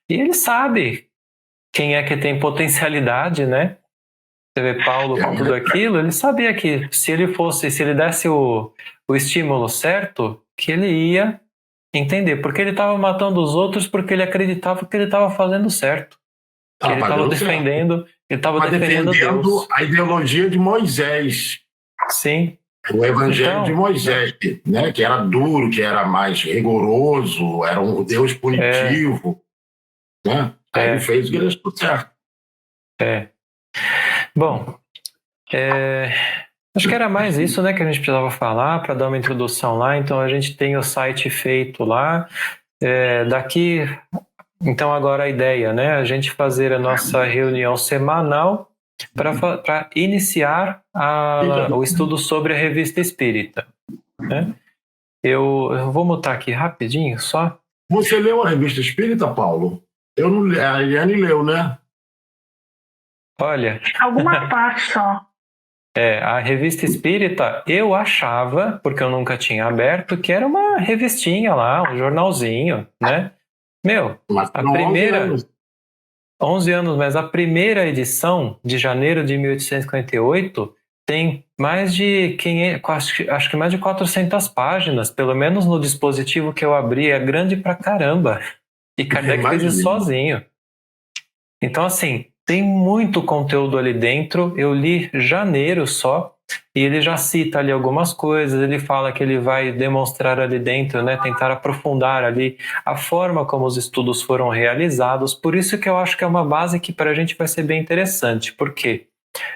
Speaker 1: E ele sabe quem é que tem potencialidade, né? Você vê Paulo com tudo aquilo, ele sabia que se ele desse o estímulo certo, que ele ia entender, porque ele estava matando os outros porque ele acreditava que ele estava fazendo certo. Que ele estava defendendo, Deus.
Speaker 3: A ideologia de Moisés.
Speaker 1: Sim.
Speaker 3: O evangelho de Moisés, né? Que era duro, que era mais rigoroso, era um Deus punitivo. Né? Aí ele fez o que ele achou certo.
Speaker 1: Bom, acho que era mais isso, né, que a gente precisava falar para dar uma introdução lá. Então a gente tem o site feito lá. Então agora a ideia, né, a gente fazer a nossa reunião semanal para iniciar o estudo sobre a Revista Espírita. Né? Eu vou mutar aqui rapidinho só.
Speaker 3: Você leu a Revista Espírita, Paulo? Eu não li, a Eliane leu, né?
Speaker 2: Olha. Alguma parte só.
Speaker 1: A Revista Espírita, eu achava, porque eu nunca tinha aberto, que era uma revistinha lá, um jornalzinho, né? A primeira... 11 anos, mas a primeira edição, de janeiro de 1858, tem mais de 500, acho que mais de 400 páginas, pelo menos no dispositivo que eu abri, é grande pra caramba. E Kardec fez isso sozinho. Então, assim, tem muito conteúdo ali dentro. Eu li janeiro só, e ele já cita ali algumas coisas. Ele fala que ele vai demonstrar ali dentro, né, tentar aprofundar ali a forma como os estudos foram realizados. Por isso que eu acho que é uma base que para a gente vai ser bem interessante. Por quê?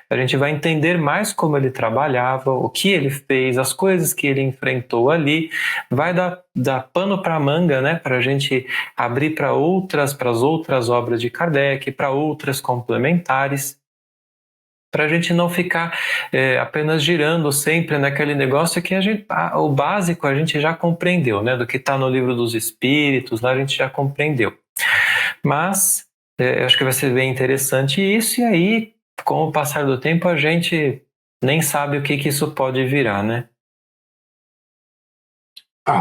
Speaker 1: A gente vai entender mais como ele trabalhava, o que ele fez, as coisas que ele enfrentou ali, vai dar pano para manga, né, para a gente abrir para as outras obras de Kardec, para outras complementares, para a gente não ficar apenas girando sempre naquele negócio que o básico a gente já compreendeu, né, do que está no Livro dos Espíritos, lá a gente já compreendeu. Mas eu acho que vai ser bem interessante isso, e aí, com o passar do tempo, a gente nem sabe o que isso pode virar, né?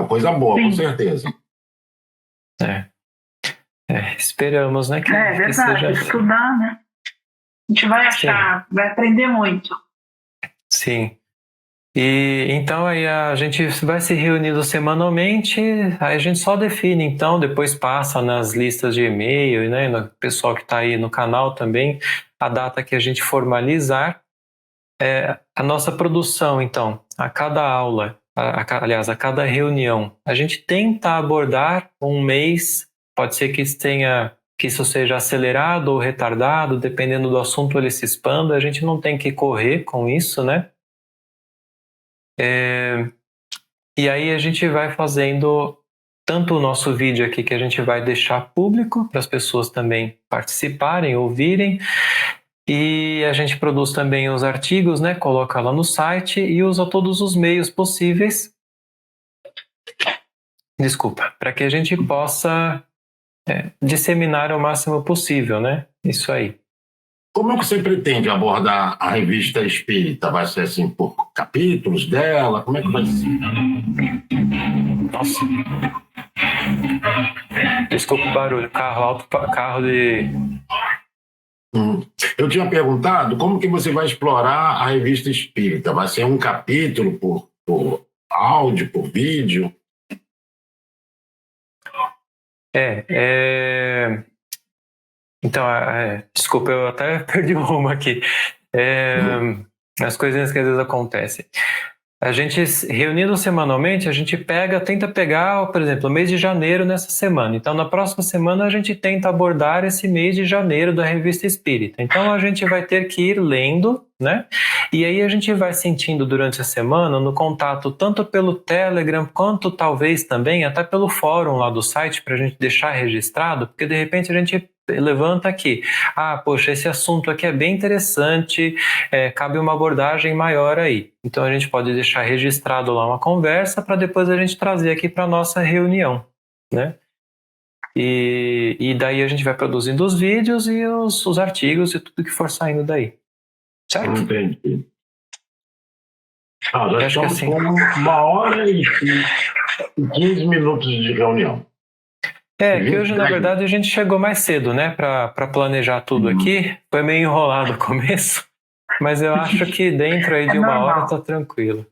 Speaker 3: Coisa boa, com certeza.
Speaker 1: Esperamos, né? Que
Speaker 2: verdade,
Speaker 1: seja...
Speaker 2: estudar, né? A gente vai achar, vai aprender muito.
Speaker 1: Sim. E então aí a gente vai se reunindo semanalmente, aí a gente só define, então depois passa nas listas de e-mail, né, no pessoal que está aí no canal também, a data que a gente formalizar. A nossa produção, então, a cada aula, aliás, a cada reunião, a gente tenta abordar um mês, pode ser que isso seja acelerado ou retardado, dependendo do assunto ele se expanda, a gente não tem que correr com isso, né? E aí a gente vai fazendo tanto o nosso vídeo aqui, que a gente vai deixar público para as pessoas também participarem, ouvirem, e a gente produz também os artigos, né? Coloca lá no site e usa todos os meios possíveis. Para que a gente possa disseminar o máximo possível, né? Isso aí.
Speaker 3: Como é que você pretende abordar a Revista Espírita? Vai ser assim por capítulos dela? Como é que vai ser?
Speaker 1: Nossa. Desculpa o barulho. Carro de...
Speaker 3: Eu tinha perguntado como que você vai explorar a Revista Espírita. Vai ser um capítulo por áudio, por vídeo?
Speaker 1: Então, desculpa, eu até perdi o rumo aqui. As coisinhas que às vezes acontecem. A gente, reunindo semanalmente, a gente tenta pegar, por exemplo, o mês de janeiro nessa semana. Então, na próxima semana, a gente tenta abordar esse mês de janeiro da Revista Espírita. Então, a gente vai ter que ir lendo, né? E aí a gente vai sentindo durante a semana, no contato tanto pelo Telegram, quanto talvez também até pelo fórum lá do site, para a gente deixar registrado, porque de repente a gente levanta aqui, poxa, esse assunto aqui é bem interessante, cabe uma abordagem maior aí. Então a gente pode deixar registrado lá uma conversa para depois a gente trazer aqui para a nossa reunião, né? E daí a gente vai produzindo os vídeos e os artigos e tudo que for saindo daí. Certo?
Speaker 3: Entendi. Já
Speaker 1: acho que
Speaker 3: estamos
Speaker 1: assim,
Speaker 3: com 1h15 minutos de reunião.
Speaker 1: Que hoje, na verdade, a gente chegou mais cedo, né, para planejar tudo aqui. Foi meio enrolado o começo, mas eu acho que dentro aí de uma hora tá tranquilo.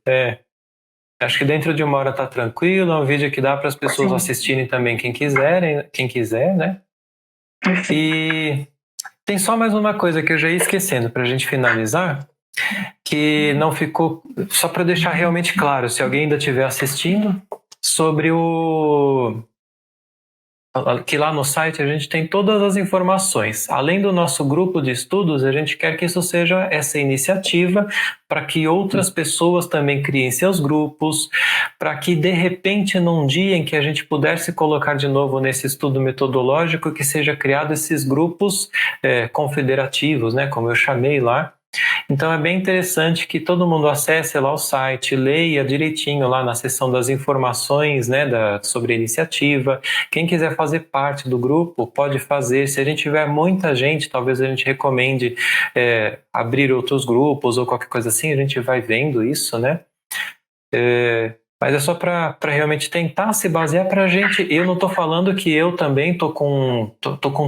Speaker 1: Acho que dentro de uma hora tá tranquilo, é um vídeo que dá para as pessoas assistirem também, quem quiser, né? E tem só mais uma coisa que eu já ia esquecendo para a gente finalizar, que não ficou, só para deixar realmente claro, se alguém ainda estiver assistindo, sobre que lá no site a gente tem todas as informações. Além do nosso grupo de estudos, a gente quer que isso seja essa iniciativa para que outras pessoas também criem seus grupos, para que de repente num dia em que a gente pudesse colocar de novo nesse estudo metodológico, que seja criado esses grupos confederativos, né, como eu chamei lá. Então é bem interessante que todo mundo acesse lá o site, leia direitinho lá na seção das informações, né, sobre a iniciativa. Quem quiser fazer parte do grupo, pode fazer. Se a gente tiver muita gente, talvez a gente recomende abrir outros grupos ou qualquer coisa assim, a gente vai vendo isso, né? Mas é só para realmente tentar se basear para a gente. Eu não estou falando que eu também tô com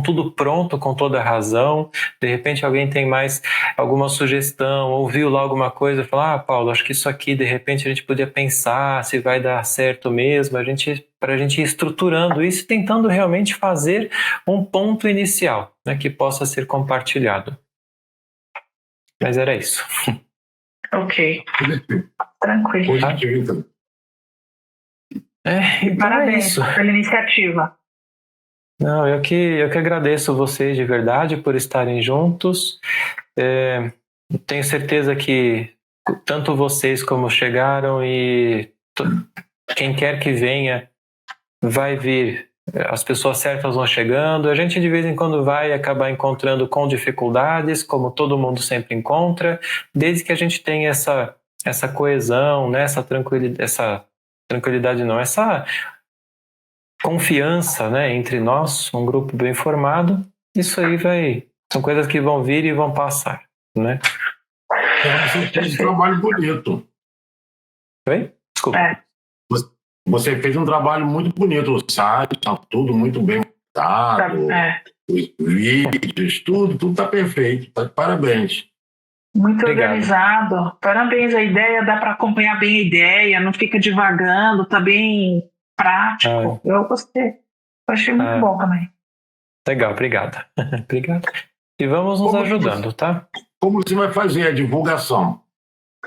Speaker 1: tudo pronto, com toda a razão. De repente alguém tem mais alguma sugestão, ouviu lá alguma coisa, fala, Paulo, acho que isso aqui de repente a gente podia pensar se vai dar certo mesmo. Para a gente ir estruturando isso e tentando realmente fazer um ponto inicial, né, que possa ser compartilhado. Mas era isso.
Speaker 2: Ok. Tranquilo.
Speaker 1: Então
Speaker 2: parabéns pela iniciativa.
Speaker 1: Não, eu que agradeço vocês de verdade por estarem juntos. Tenho certeza que tanto vocês como chegaram e quem quer que venha vai vir. As pessoas certas vão chegando. A gente de vez em quando vai acabar encontrando com dificuldades, como todo mundo sempre encontra, desde que a gente tenha essa coesão, né? essa confiança, né, entre nós, um grupo bem formado. Isso aí são coisas que vão vir e vão passar, né?
Speaker 3: Você fez um trabalho bonito.
Speaker 1: Oi? Desculpa.
Speaker 3: Você fez um trabalho muito bonito, o site, tá tudo muito bem montado, os vídeos, tudo está perfeito. Tá de parabéns.
Speaker 2: Muito organizado. Parabéns, a ideia, dá para acompanhar bem a ideia, não fica divagando, tá bem prático. Eu gostei. Eu achei muito bom também.
Speaker 1: Legal, obrigado. Obrigado. E vamos nos ajudando, tá?
Speaker 3: Como você vai fazer a divulgação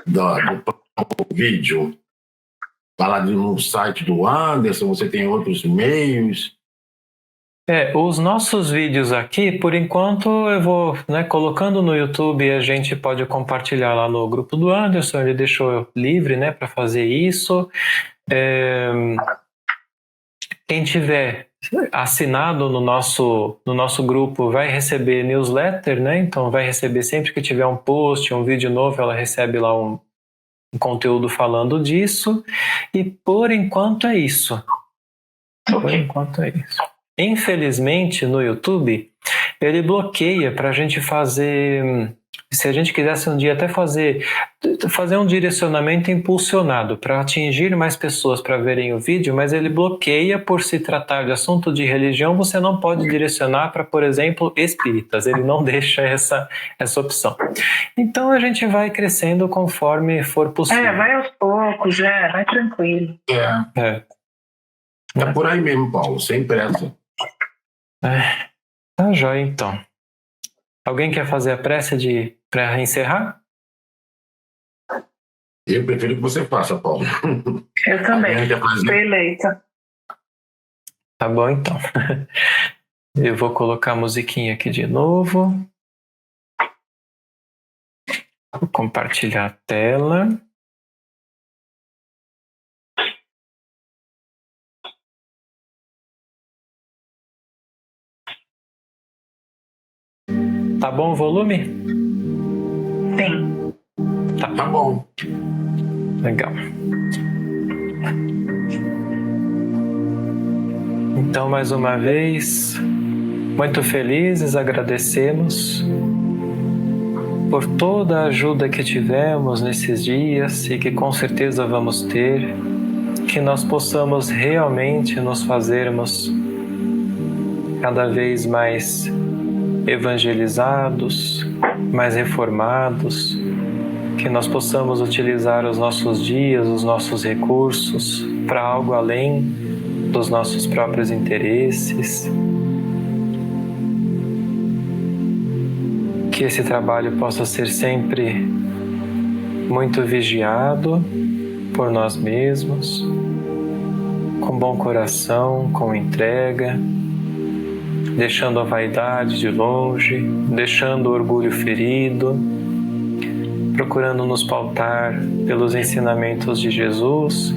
Speaker 3: do vídeo? Vai lá no site do Anderson, você tem outros meios?
Speaker 1: Os nossos vídeos aqui, por enquanto, eu vou colocando no YouTube, a gente pode compartilhar lá no grupo do Anderson, ele deixou livre, né, para fazer isso. Quem tiver assinado no nosso grupo vai receber newsletter, né? Então vai receber sempre que tiver um post, um vídeo novo, ela recebe lá um conteúdo falando disso. E por enquanto é isso. Por enquanto é isso. Infelizmente, no YouTube, ele bloqueia para a gente fazer... Se a gente quisesse um dia até fazer um direcionamento impulsionado para atingir mais pessoas para verem o vídeo, mas ele bloqueia por se tratar de assunto de religião, você não pode direcionar para, por exemplo, espíritas, ele não deixa essa opção. Então a gente vai crescendo conforme for possível.
Speaker 2: Vai aos poucos, vai tranquilo.
Speaker 3: É por aí mesmo, Paulo, sem pressa.
Speaker 1: Tá jóia, então. Alguém quer fazer a prece para encerrar?
Speaker 3: Eu prefiro que você faça, Paulo.
Speaker 2: Eu também. Estou eleita.
Speaker 1: Tá bom, então. Eu vou colocar a musiquinha aqui de novo. Vou compartilhar a tela. Tá bom o volume?
Speaker 2: Sim.
Speaker 3: Tá bom.
Speaker 1: Legal. Então, mais uma vez, muito felizes, agradecemos por toda a ajuda que tivemos nesses dias e que com certeza vamos ter, que nós possamos realmente nos fazermos cada vez mais evangelizados, mais reformados, que nós possamos utilizar os nossos dias, os nossos recursos para algo além dos nossos próprios interesses. Que esse trabalho possa ser sempre muito vigiado por nós mesmos, com bom coração, com entrega, deixando a vaidade de longe, deixando o orgulho ferido, procurando nos pautar pelos ensinamentos de Jesus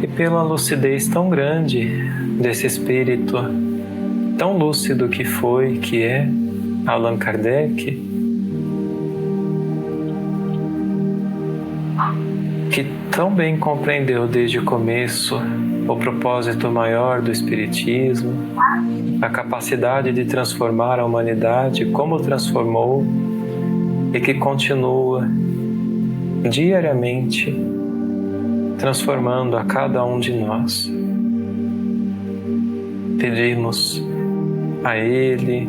Speaker 1: e pela lucidez tão grande desse espírito tão lúcido que é Allan Kardec, que tão bem compreendeu desde o começo o propósito maior do Espiritismo, a capacidade de transformar a humanidade como transformou e que continua diariamente transformando a cada um de nós. Pedimos a Ele,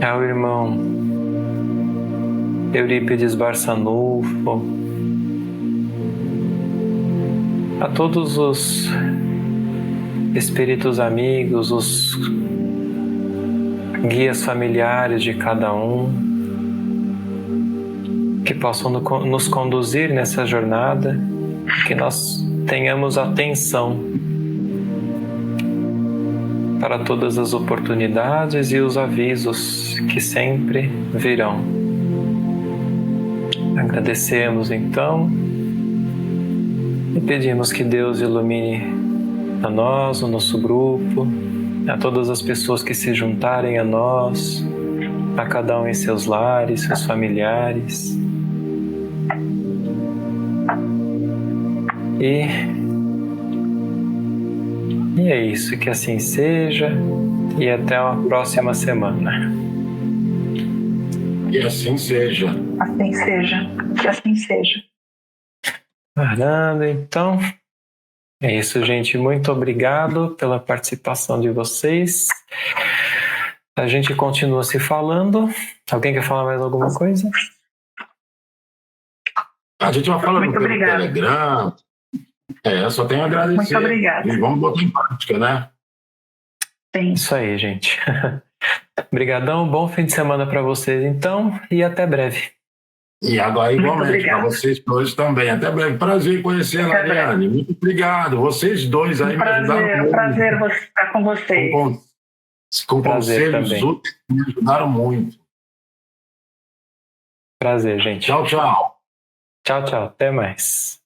Speaker 1: ao irmão Eurípides Barçanufo, a todos os espíritos amigos, os guias familiares de cada um, que possam nos conduzir nessa jornada, que nós tenhamos atenção para todas as oportunidades e os avisos que sempre virão. Agradecemos então e pedimos que Deus ilumine a nós, o nosso grupo, a todas as pessoas que se juntarem a nós, a cada um em seus lares, seus familiares. E é isso, que assim seja, e até a próxima semana.
Speaker 3: Que assim seja.
Speaker 2: Assim seja. Que assim seja.
Speaker 1: Fernando, então, é isso, gente. Muito obrigado pela participação de vocês. A gente continua se falando. Alguém quer falar mais alguma coisa?
Speaker 3: A gente vai falando
Speaker 2: Muito
Speaker 3: pelo
Speaker 2: obrigada.
Speaker 3: Telegram. Só tenho a agradecer.
Speaker 2: Muito obrigada.
Speaker 3: E vamos botar em prática, né?
Speaker 2: Sim.
Speaker 1: Isso aí, gente. Obrigadão, bom fim de semana para vocês, então, e até breve.
Speaker 3: E agora, igualmente, para vocês dois também. Até breve. Prazer em conhecer a Lariane. Muito obrigado. Vocês dois aí me ajudaram muito.
Speaker 2: Prazer estar com vocês.
Speaker 3: Com
Speaker 1: prazer
Speaker 3: conselhos
Speaker 1: também.
Speaker 3: úteis, me ajudaram muito.
Speaker 1: Prazer, gente.
Speaker 3: Tchau, tchau.
Speaker 1: Tchau, tchau. Até mais.